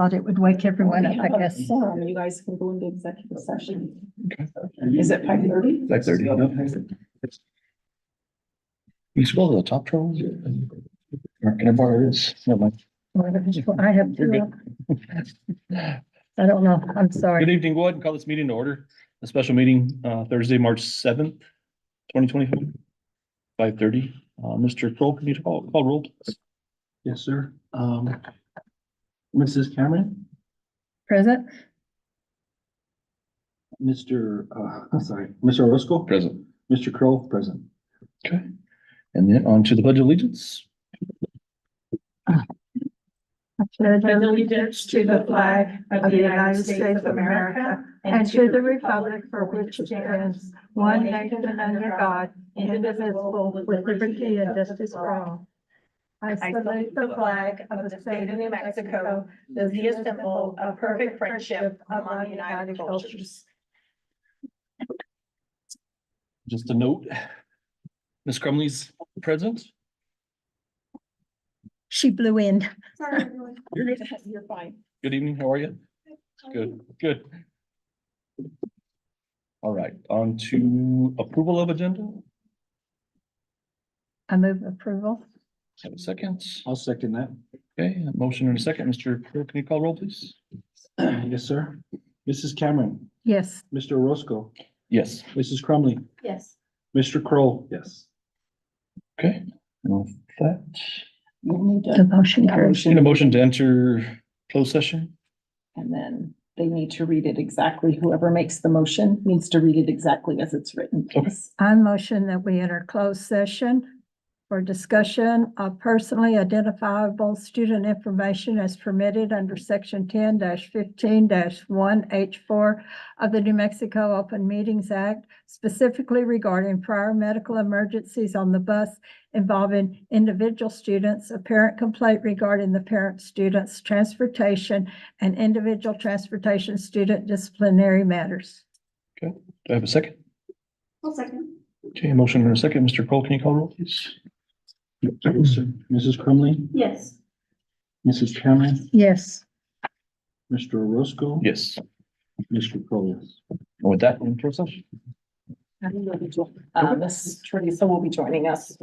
thought it would wake everyone up, I guess. You guys can go into executive session. Okay. Is it 5:30? 5:30. You scroll to the top, Charles? Can I borrow this? Never mind. I have You're two. good. I don't know. I'm Good sorry. evening. Go ahead and call this meeting to order. A special meeting, Thursday, March 7th, 2024, 5:30. Mr. Kroll, can you call roll, please? Yes, sir. Mrs. Cameron, Present? Mr. Mr. Orozco, Present. Mr. Crow, present. Okay. And then on to the Pledge of Allegiance. I pledge allegiance to the flag of the United States of America and to the republic for which it stands, one nation under God, indivisible, with liberty and justice for all. I salute the flag of the state of New Mexico, the symbol of perfect friendship among united cultures. Just a note, Ms. Crumley's present. She blew in. You're good. You're fine. Good evening. How are you? Good. All right, on to approval of agenda. I move approval. Have a second. I'll second that. Okay, a motion and a second. Mr. Crowe, can you call roll, please? Yes, sir. Mrs. Cameron, Yes. Mr. Orozco, Yes. Mrs. Crumley, Yes. Mr. Crow, yes. Okay. And with that, You need The to, motion carries. need a motion to enter closed session. and then they need to read it exactly. Whoever makes the motion needs to read it exactly as it's written. please. I motion that we enter closed session for discussion of personally identifiable student information as permitted under section 10-15-1H4 of the New Mexico Open Meetings Act, specifically regarding prior medical emergencies on the bus involving individual students, a parent complaint regarding the parent student's transportation, and individual transportation student disciplinary matters. Do I have a second? I'll second. Okay, a motion and a second. Mr. Crowe, can you call roll, please? Yes, sir. Mrs. Crumley, Yes. Mrs. Cameron, Yes. Mr. Orozco. Yes. Mr. Crow, yes. And with that, in closed session. Miss Teresa will be joining us.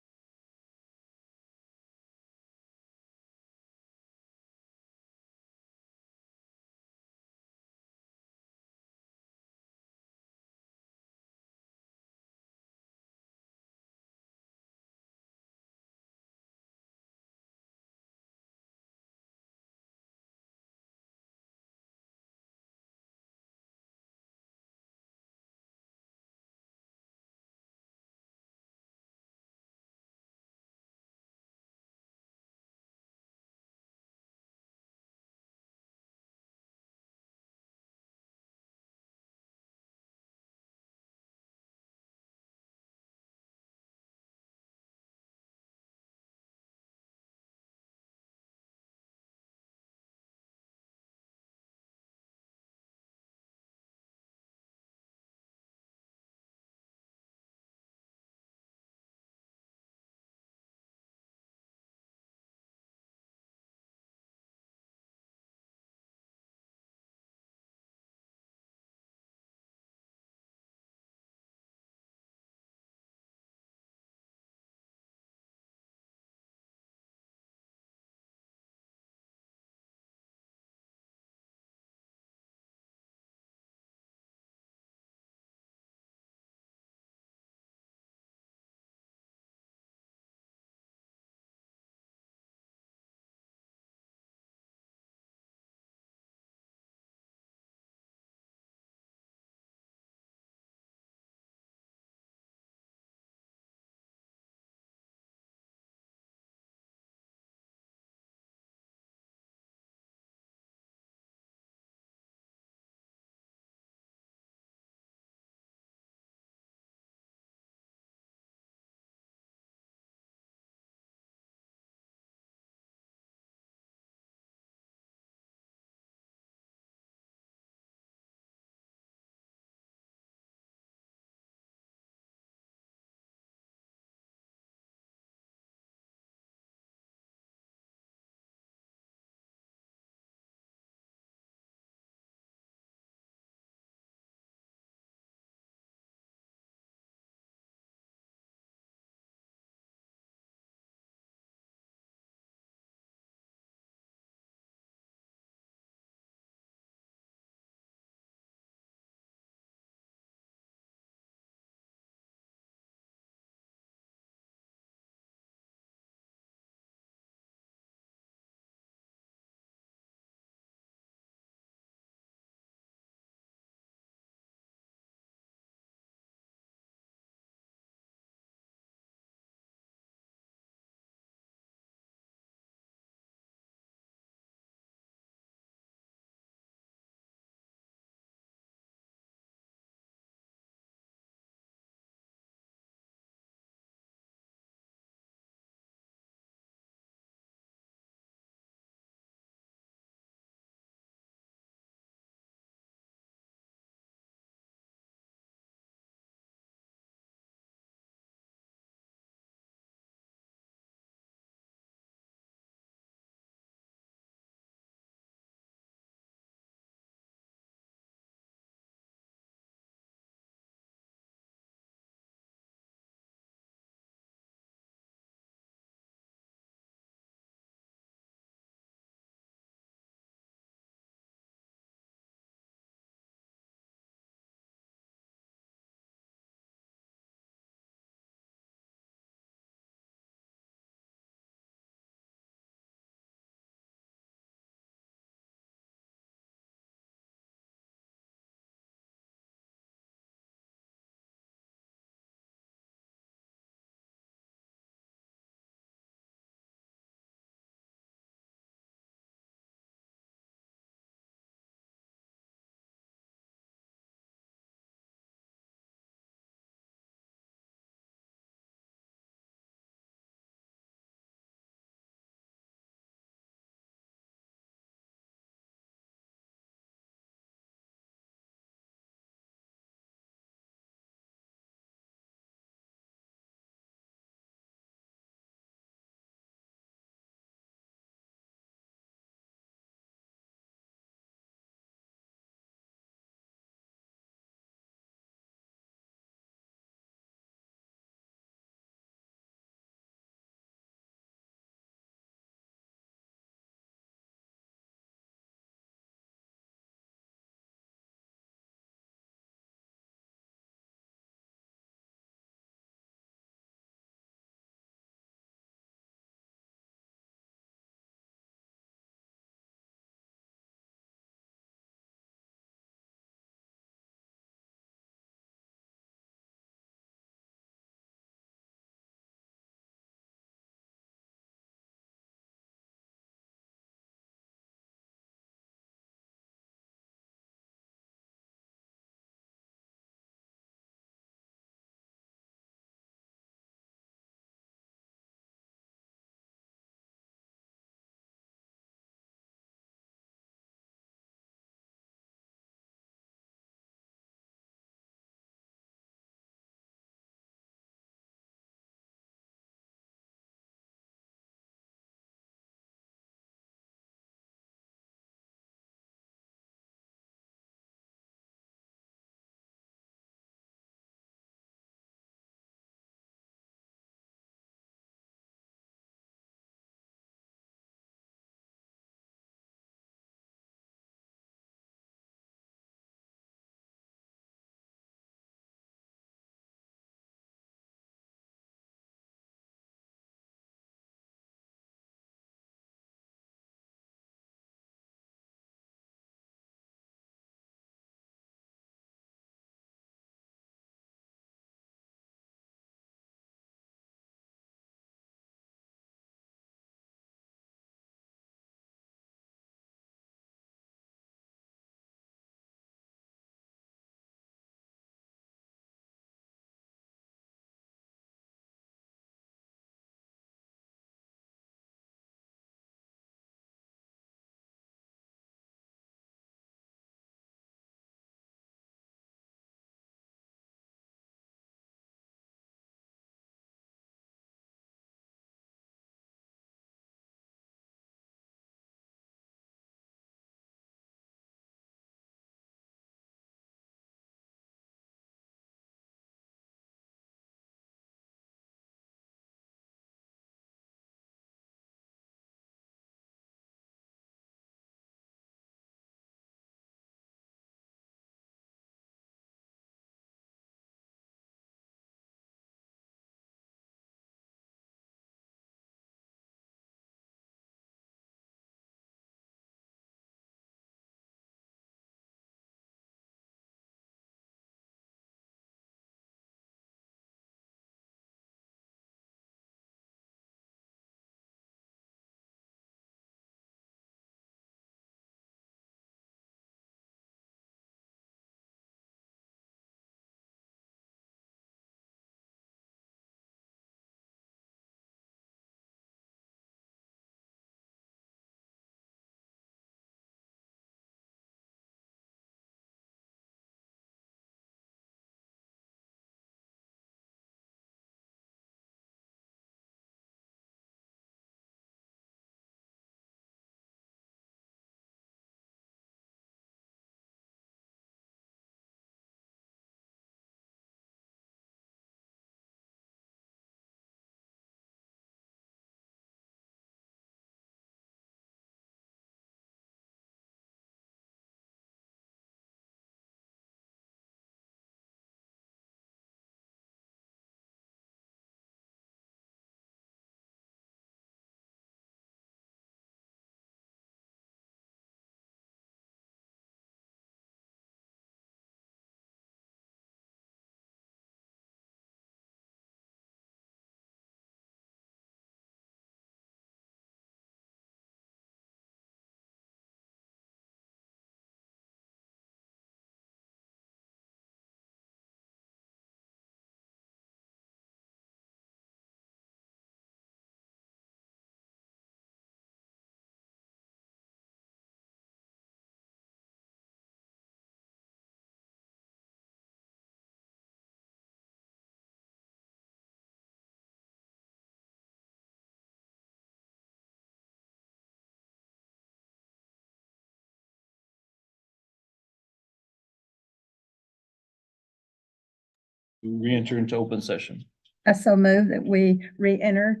re-enter into open session. I so move that we re-enter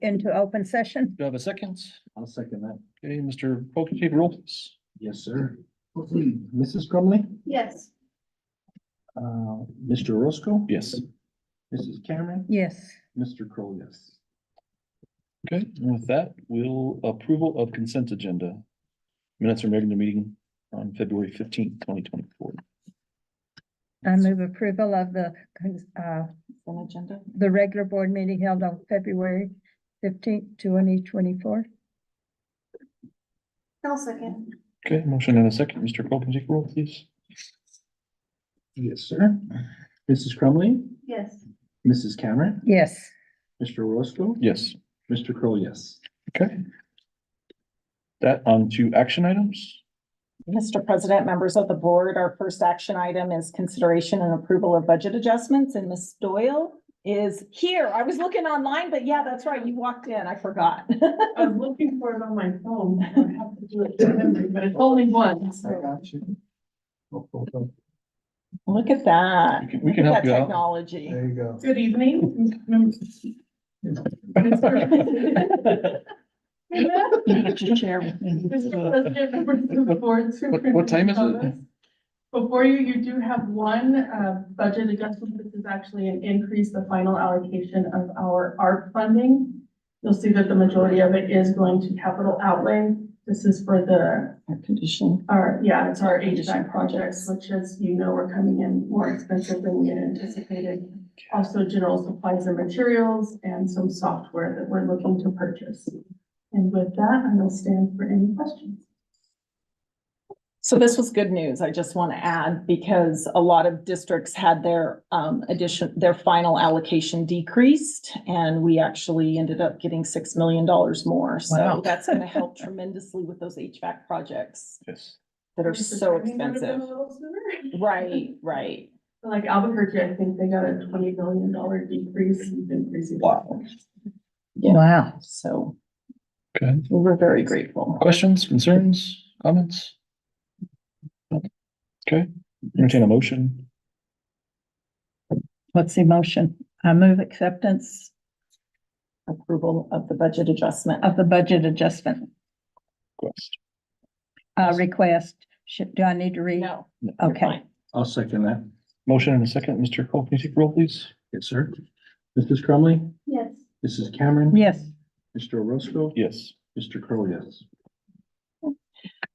into open session. Do I have a second? I'll second that. Okay, Mr. Polk, can you take the roll, please? Yes, sir. Mrs. Crumley, Yes. Mr. Orozco, Yes. Mrs. Cameron, Yes. Mr. Crowe, yes. Okay, and with that, we'll approval of consent agenda. Minutes from regular meeting on February 15th, 2024. I move approval of the Agenda. the regular board meeting held on February 15th, 2024. I'll second. Okay, motion and a second. Mr. Polk, can you take the roll, please? Yes, sir. Mrs. Crumley, Yes. Mrs. Cameron, Yes. Mr. Orozco, Yes. Mr. Crowe, yes. Okay. That on to action items. Mr. President, members of the board, our first action item is consideration and approval of budget adjustments, and Ms. Doyle is here. I was looking online, but yeah, that's right. You walked in. I forgot. I was looking for it on my phone. I have to do it to memory, but it's only one. So. Look at that. We can Look help at you that out. technology. you go. Good evening. Get your chair with me. Mr. President, members of the board, What time is it? Superintendent Thomas. Before you, you do have one budget adjustment. This is actually an increase, the final allocation of our ARP funding. You'll see that the majority of it is going to capital outlay. This is for the Air conditioning. it's our HVAC projects, which, as you know, are coming in more expensive than we had anticipated. Also general supplies and materials and some software that we're looking to purchase. And with that, I will stand for any questions. So this was good news. I just want to add, because a lot of districts had their their final allocation decreased, and we actually ended up getting $6 million more. So Wow. that's going to help tremendously with those HVAC projects Yes. that are If the so timing would have been expensive. a little sooner. Right. Like Albuquerque, I think they got a $20 million decrease. We've been crazy. Wow. Yeah. Wow. So Okay. we were very grateful. Questions, concerns, comments? Okay, entertain a motion. What's the motion? I move acceptance Approval of the budget adjustment. of the budget adjustment Request. request. Do I need to read? No. Okay. I'll second that. Motion and a second. Mr. Cole, can you take the roll, please? Yes, sir. Mrs. Crumley, Yes. Mrs. Cameron. Yes. Mr. Orozco, Yes. Mr. Crowe, yes.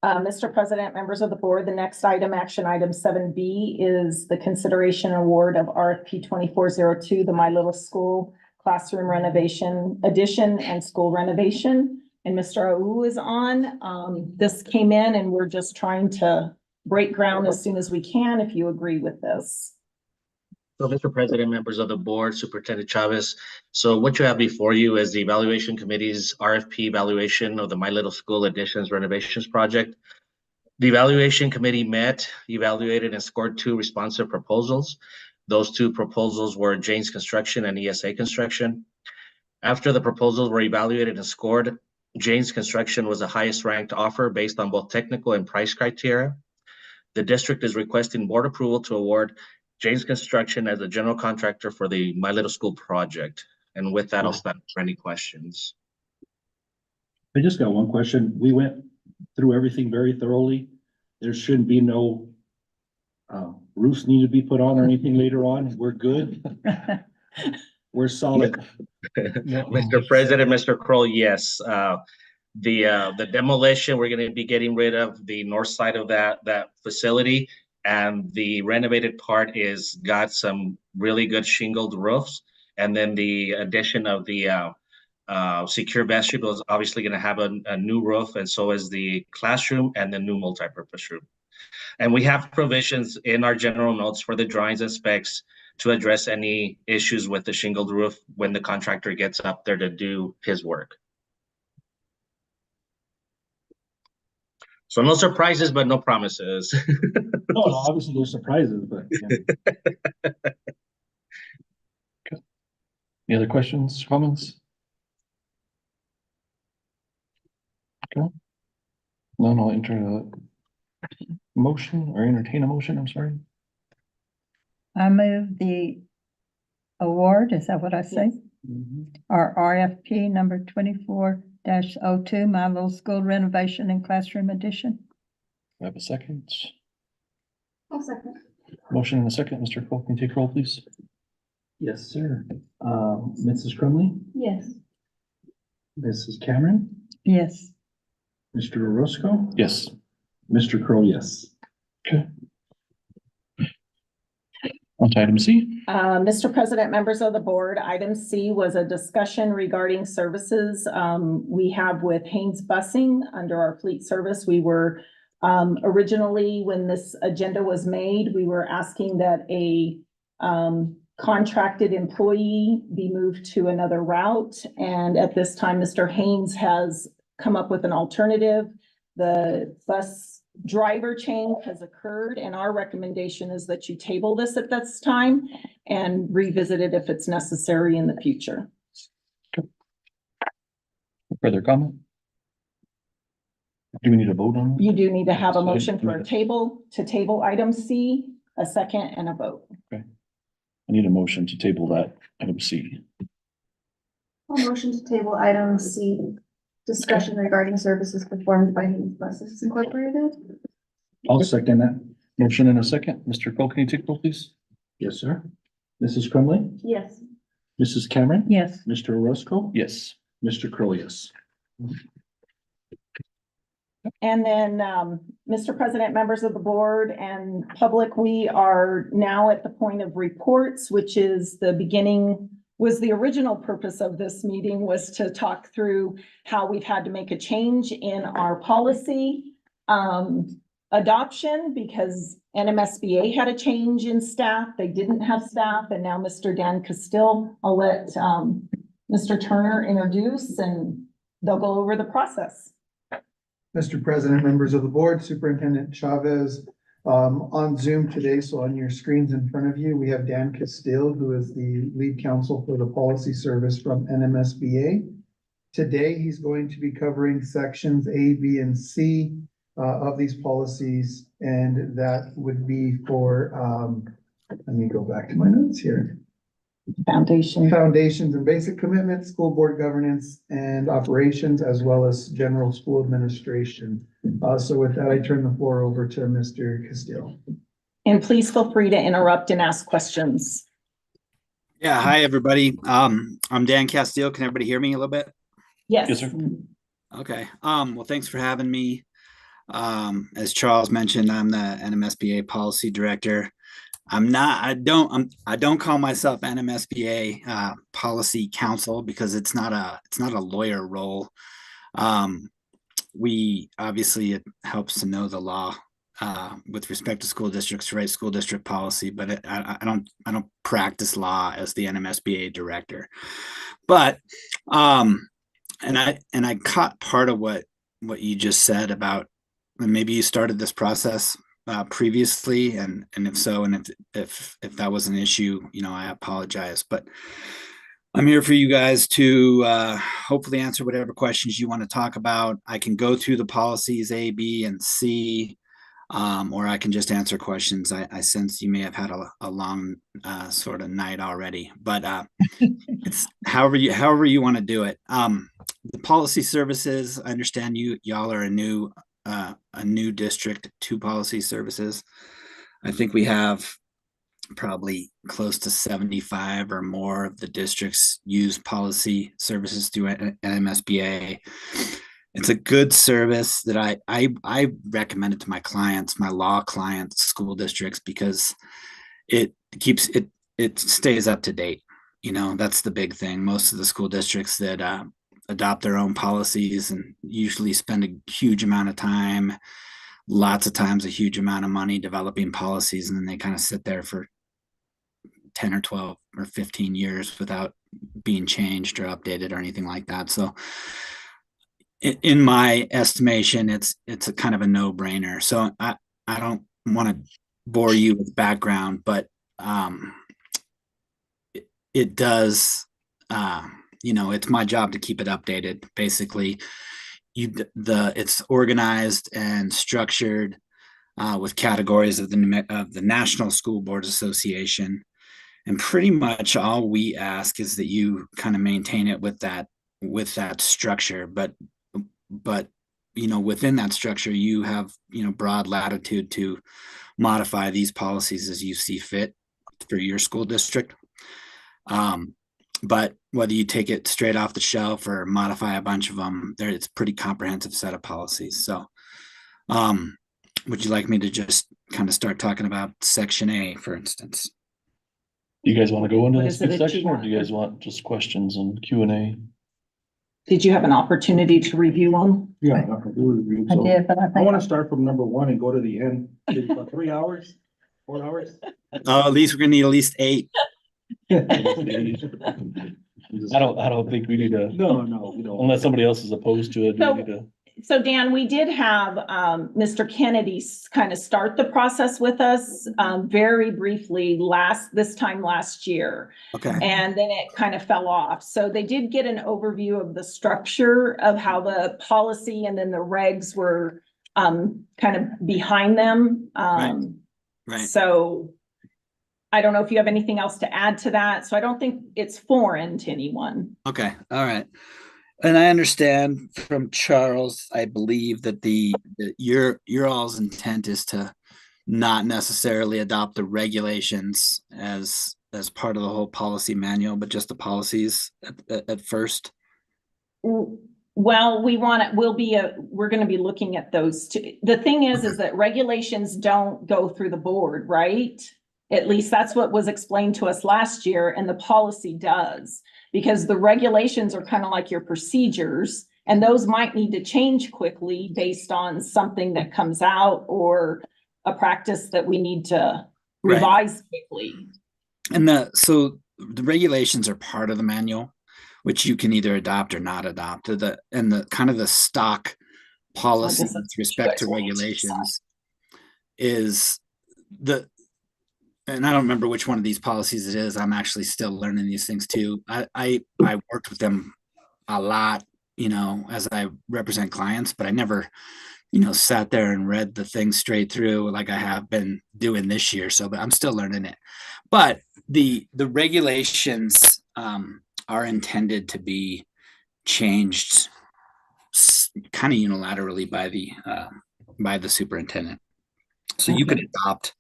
Mr. President, members of the board, the next item, action item 7B, is the consideration and award of RFP 2402, the My Little School Classroom Renovation Addition and School Renovation. And Mr. Au is on. This came in and we're just trying to break ground as soon as we can, if you agree with this. So, Mr. President, members of the board, Superintendent Chavez. So what you have before you is the evaluation committee's RFP evaluation of the My Little School Additions Renovations Project. The evaluation committee met, evaluated, and scored 2 responsive proposals. Those 2 proposals were Jane's Construction and ESA Construction. After the proposals were evaluated and scored, Jane's Construction was the highest ranked offer based on both technical and price criteria. The district is requesting board approval to award Jane's Construction as the general contractor for the My Little School project. And with that, I'll stand for any questions. I just got one question. We went through everything very thoroughly. There shouldn't be no roofs need to be put on or anything later on. We're good. We're solid. Mr. President, Mr. Kroll, yes. The demolition, we're gonna be getting rid of the north side of that facility. And the renovated part is got some really good shingled roofs. And then the addition of the secure vestibule is obviously gonna have a new roof, and so is the classroom and the new multipurpose room. And we have provisions in our general notes for the drawings and specs to address any issues with the shingled roof when the contractor gets up there to do his work. So no surprises, but no promises. No, obviously there's surprises, but yeah. Any other questions, comments? Okay. None, I'll enter a motion or entertain a motion, I'm sorry. I move the award, is that what I say? Our RFP number 24-02, My Little School Renovation and Classroom Addition. I have a second. I'll second. Motion and a second. Mr. Cole, can you take roll, please? Yes, sir. Mrs. Crumley, Yes. Mrs. Cameron, Yes. Mr. Orozco, Yes. Mr. Crow, yes. Okay. On to item C. Mr. President, members of the board, item C was a discussion regarding services we have with Haynes Busing under our fleet service. We were originally, when this agenda was made, we were asking that a contracted employee be moved to another route. And at this time, Mr. Haynes has come up with an alternative. The bus driver change has occurred, and our recommendation is that you table this at this time and revisit it if it's necessary in the future. Further comment? Do we need a vote on it? You do need to have a motion for a table, to table item C, a second and a vote. I need a motion to table that item C. I'll motion to table item C, discussion regarding services performed by Haynes Buses Incorporated. I'll second that. Motion and a second. Mr. Cole, can you take roll, please? Yes, sir. Mrs. Crumley, Yes. Mrs. Cameron, Yes. Mr. Orozco, Yes. Mr. Crow, yes. And then, Mr. President, members of the board and public, we are now at the point of reports, which is the beginning, was the original purpose of this meeting, was to talk through how we've had to make a change in our policy adoption, because NMSBA had a change in staff. They didn't have staff, and now Mr. Dan Castile, I'll let Mr. Turner introduce, and they'll go over the process. Mr. President, members of the board, Superintendent Chavez, on Zoom today, so on your screens in front of you, we have Dan Castile, who is the lead counsel for the policy service from NMSBA. Today, he's going to be covering sections A, B, and C of these policies, and that would be for, let me go back to my notes here. Foundations and basic commitments, school board governance and operations, as well as general school administration. So with that, I turn the floor over to Mr. Castile. And please feel free to interrupt and ask questions. Yeah, hi, everybody. I'm Dan Castile. Can everybody hear me a little bit? Yes. Yes, sir. Okay. Well, thanks for having me. As Charles mentioned, I'm the NMSBA policy director. I don't call myself NMSBA policy counsel, because it's not a lawyer role. We obviously, it helps to know the law with respect to school districts to write school district policy, but I don't practice law as the NMSBA director. But and I caught part of what you just said about, and maybe you started this process previously, and if so, and if that was an issue, I apologize, but I'm here for you guys to hopefully answer whatever questions you want to talk about. I can go through the policies A, B, and C, or I can just answer questions. I sense you may have had a long sort of night already, but it's however you want to do it. The policy services, I understand y'all are a new district to policy services. I think we have probably close to 75 or more of the districts use policy services through NMSBA. It's a good service that I recommend it to my clients, my law clients, school districts, because it keeps it stays up to date. That's the big thing. Most of the school districts that adopt their own policies and usually spend a huge amount of time, lots of times a huge amount of money developing policies, and then they kind of sit there for 10 or 12 or 15 years without being changed or updated or anything like that. So in my estimation, it's a kind of a no-brainer. So I don't want to bore you with background, but it does, it's my job to keep it updated. Basically, it's organized and structured with categories of the National School Board Association. And pretty much all we ask is that you kind of maintain it with that structure, but within that structure, you have, broad latitude to modify these policies as you see fit for your school district. But whether you take it straight off the shelf or modify a bunch of them, it's a pretty comprehensive set of policies. So, would you like me to just kind of start talking about Section A, for instance? Do you guys want to go into What this is it that you section or want? do you guys want just questions and Q&A? Did you have an opportunity to review them? Yeah. I did, but I I think want to start from number one and go to the end. About 3 hours, 4 hours? Oh, at least we're gonna need at least 8. I don't think we need to, No, we don't. unless somebody else is opposed to it, do we So- need to? So Dan, we did have Mr. Kennedy kind of start the process with us very briefly this time last year. Okay. And then it kind of fell off. So they did get an overview of the structure of how the policy and then the regs were kind of behind them. Right. So I don't know if you have anything else to add to that. So I don't think it's foreign to anyone. Okay. All right. And I understand from Charles, I believe that your all's intent is to not necessarily adopt the regulations as part of the whole policy manual, but just the policies at first. Well, we're going to be looking at those too. The thing is that regulations don't go through the board, right? At least that's what was explained to us last year, and the policy does. Because the regulations are kind of like your procedures, and those might need to change quickly based on something that comes out or a practice that we need to revise quickly. And so the regulations are part of the manual, which you can either adopt or not adopt. And the kind of the stock policy with respect to regulations is and I don't remember which one of these policies it is. I'm actually still learning these things too. I worked with them a lot, as I represent clients, but I never, sat there and read the thing straight through like I have been doing this year. So, but I'm still learning it. But the regulations are intended to be changed kind of unilaterally by the superintendent. So you could adopt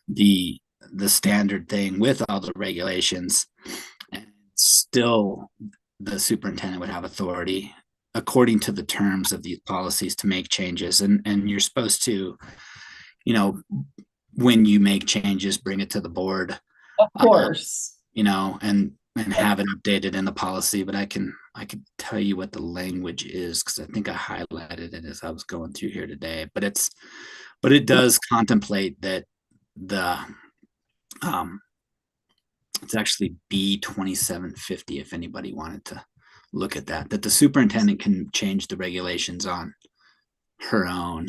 the standard thing with all the regulations, and still the superintendent would have authority according to the terms of these policies to make changes. And you're supposed to, when you make changes, bring it to the board. Of course. And have it updated in the policy, but I can tell you what the language is because I think I highlighted it as I was going through here today. But it does contemplate that it's actually B2750 if anybody wanted to look at that the superintendent can change the regulations on her own,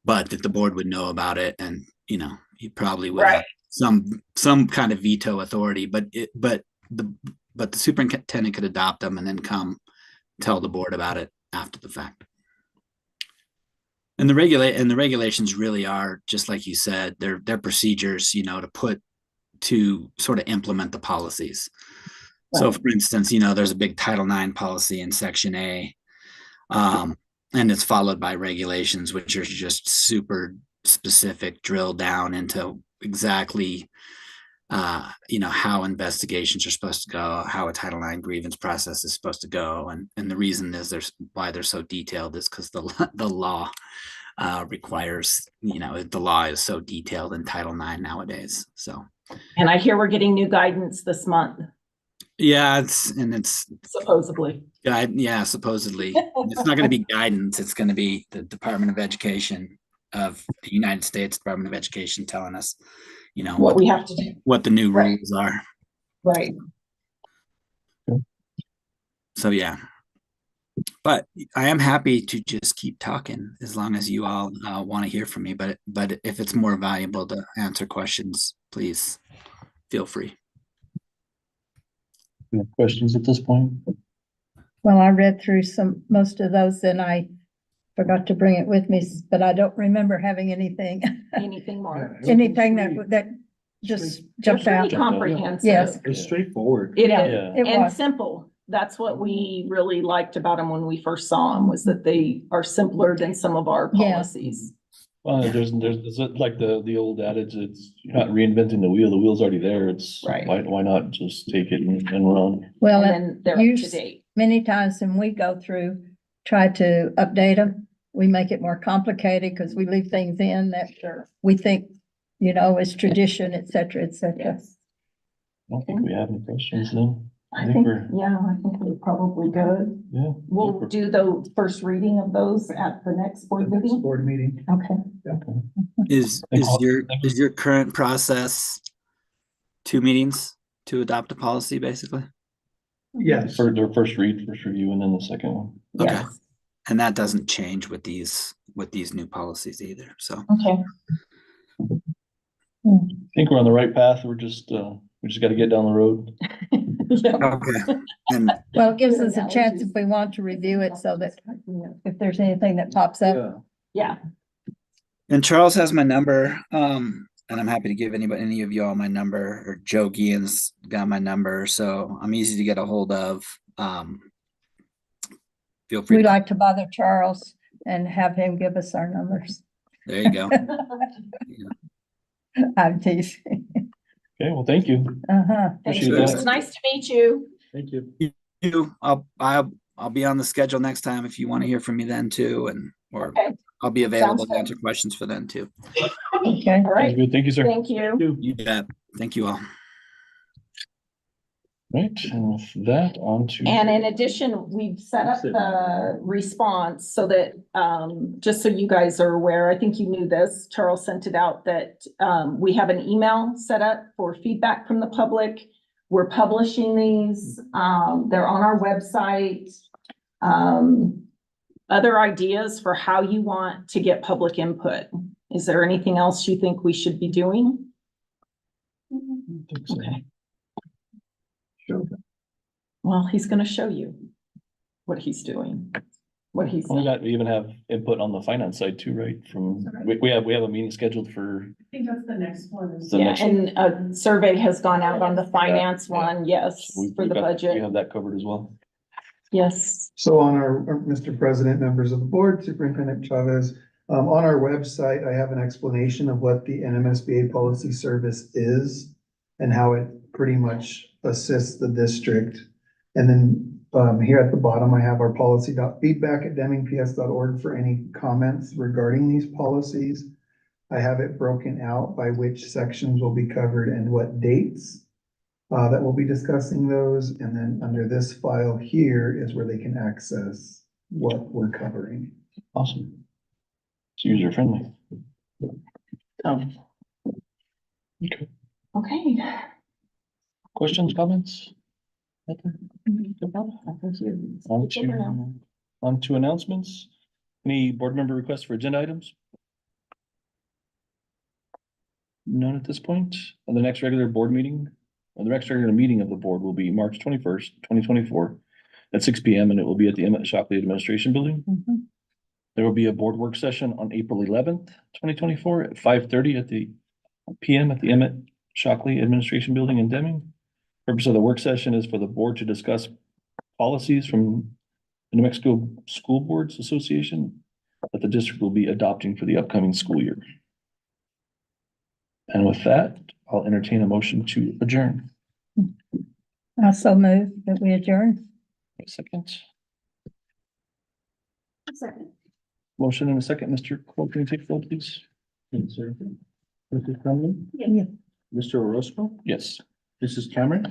but that the board would know about it, and you probably would have some kind of veto authority, but the superintendent could adopt them and then come tell the board about it after the fact. And the regulations really are, just like you said, they're procedures, to sort of implement the policies. Right. So for instance, there's a big Title IX policy in Section A, and it's followed by regulations, which are just super specific, drill down into exactly, how investigations are supposed to go, how a Title IX grievance process is supposed to go. And the reason is why they're so detailed is because the law requires, the law is so detailed in Title IX nowadays. So. And I hear we're getting new guidance this month. Yeah, it's supposedly. Yeah, supposedly. It's not going to be guidance. It's going to be the Department of Education of the United States Department of Education telling us, what we have to do, what the new rules are. Right. So yeah, but I am happy to just keep talking as long as you all want to hear from me. But if it's more valuable to answer questions, please feel free. Any questions at this point? Well, I read through most of those and I forgot to bring it with me, but I don't remember having anything Anything more? anything that just They're jumped out. pretty comprehensive. Yes. It's straightforward. It Yeah. is, Yeah. It and was. simple. That's what we really liked about them when we first saw them, was that they are simpler than some of our Yeah. policies. Well, there's like the old adage, it's you're not reinventing the wheel's already there. It's Right. why not just take it and run? Well, And and then they're up you to date. many times when we go through, try to update them, we make it more complicated because we leave things in that we think, is tradition, et cetera, et cetera. Yes. I don't think we have any questions then. I think we're probably good. Yeah. We'll do the first reading of those at the next board Next meeting. board meeting. Okay. Is your current process 2 meetings to adopt a policy, basically? Yes. For their first review, and then the second one. Okay. Yes. And that doesn't change with these new policies either, so. Okay. I think we're on the right path. We just got to get down the road. Yep. Okay. And Well, it gives Good us a chance if analogies. we want to review it so that if there's anything that pops up. Yeah. Charles has my number, and I'm happy to give any of y'all my number, or Joe Guillen's got my number, so I'm easy to get a hold of. Feel free. We like to bother Charles and have him give us our numbers. There you go. I'm teasing. Okay, well, thank you. Uh-huh. Thank Appreciate you. that. It's nice to meet you. Thank you. I'll be on the schedule next time if you want to hear from me then too, or Okay. I'll be available Sounds to good. answer questions for then too. Okay. All Sounds right. good. Thank you, sir. Thank you. You bet. Thank you all. Right, and with that, on to. And in addition, we've set up the response so that, just so you guys are aware, I think you knew this, Charles sent it out, that we have an email set up for feedback from the public. We're publishing these, they're on our website. Other ideas for how you want to get public input. Is there anything else you think we should be doing? Okay. Well, he's gonna show you what he's doing, what he's. We even have input on the finance side too, right? We have a meeting scheduled for. I think that's the next one. is- The Yeah, next one. and a survey has gone out on the finance one, yes, for the We budget, have that covered as well. yes. So on Mr. President, members of the board, Superintendent Chavez, on our website, I have an explanation of what the NMSBA policy service is and how it pretty much assists the district. And then here at the bottom, I have our policy.feedback@demingps.org for any comments regarding these policies. I have it broken out by which sections will be covered and what dates that we'll be discussing those. And then under this file here is where they can access what we're covering. Awesome. It's user friendly. Oh, Okay. okay. Questions, comments? On to announcements. Any board member requests for agenda items? None at this point. And the next regular board meeting, or the next regular meeting of the board will be March 21st, 2024 at 6 p.m. and it will be at the Emmett Shockley Administration Building. Mhm. There will be a board work session on April 11th, 2024 at 5:30 p.m. at the Emmett Shockley Administration Building in Deming. Purpose of the work session is for the board to discuss policies from the New Mexico School Boards Association that the district will be adopting for the upcoming school year. And with that, I'll entertain a motion to adjourn. I so move that we adjourn. A second. Second. Motion and a second. Mr. Cole, can you take the roll, please? Yes, sir. Mrs. Conlon, Yeah. Mr. Orozco, Yes. Mrs. Cameron.